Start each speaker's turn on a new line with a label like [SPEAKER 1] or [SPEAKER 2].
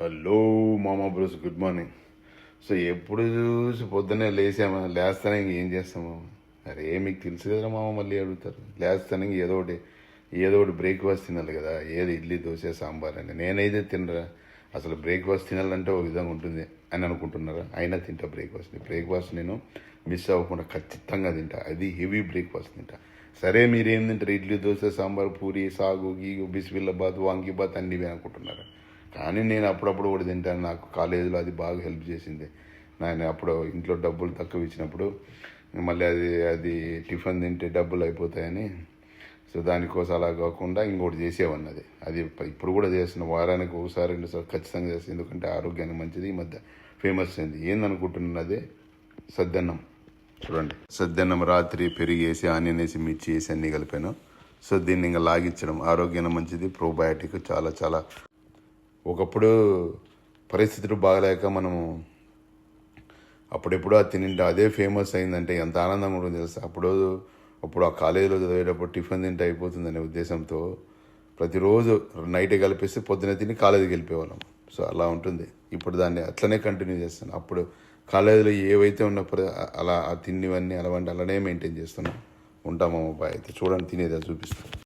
[SPEAKER 1] Hello మామా bros, good morning. So ఎప్పుడు చూసి పొద్దున్నే లేస్తానే ఇంకేం చేస్తాము? అరే మీకు తెలుసు కదా మామ, మళ్ళీ అడుగుతారు. లేస్తానే ఏదో ఒకటి బ్రేక్ఫాస్ట్ తినాలి కదా. ఏది ఇడ్లీ, దోశ, సాంబార్ అని. నేనైతే తినరా, అసలు బ్రేక్ఫాస్ట్ తినాలంటే ఒక విధంగా ఉంటుంది అని అనుకుంటున్నారా? అయినా తింటా బ్రేక్ఫాస్ట్ నేను మిస్ అవ్వకుండా ఖచ్చితంగా తింటా. అది హెవీ బ్రేక్ఫాస్ట్ తింటా. సరే మీరేం తింటారు? ఇడ్లీ, దోశ, సాంబార్, పూరి, సాగు, గీగు, బిస్బిల్లాబాద్, వాంగీబాత్ అన్నీ అనుకుంటున్నారు. కానీ నేను అప్పుడప్పుడు కూడా తింటాను. నాకు కాలేజీలో అది బాగా హెల్ప్ చేసింది. నేను అప్పుడు ఇంట్లో డబ్బులు తక్కువ ఇచ్చినప్పుడు మళ్ళీ అది టిఫిన్ తింటే డబ్బులు అయిపోతాయని, సో దానికోసం అలా కాకుండా ఇంకోటి చేసేవన్నది. అది ఇప్పుడు కూడా చేస్తున్న, వారానికి ఒకసారి 2 సార్లు ఖచ్చితంగా చేస్తాను. ఎందుకంటే ఆరోగ్యానికి మంచిది. ఈ మధ్య ఫేమస్ అయింది. ఏందనుకుంటున్నది? సద్దన్నం. చూడండి, సద్దన్నం రాత్రి పెరిగేసి, ఆనియన్ వేసి, మిర్చి వేసి అన్నీ కలిపాను. సో దీన్ని ఇంకా లాగించడం ఆరోగ్యానికి మంచిది. ప్రోబయాటిక్ చాలా చాలా. ఒకప్పుడు పరిస్థితులు బాగలేక మనము అప్పుడెప్పుడో అది తింటే అదే ఫేమస్ అయిందంటే ఎంత ఆనందంగా ఉంటుంది తెలుసు. అప్పుడు ఆ కాలేజీలో చదివేటప్పుడు టిఫిన్ తింటే అయిపోతుందనే ఉద్దేశంతో ప్రతిరోజు నైట్ కలిపేసి పొద్దున తిని కాలేజీకి వెళ్ళిపోయేవాళ్ళం. సో అలా ఉంటుంది. ఇప్పుడు దాన్ని అట్లనే కంటిన్యూ చేస్తాను. అప్పుడు కాలేజీలో ఏవైతే ఉన్నప్పుడు అలా ఆ తిండివన్నీ అలానే మెయింటైన్ చేస్తున్నాం. ఉంటాము. బాయ్. అయితే చూడండి, తినేదా చూపిస్తాను.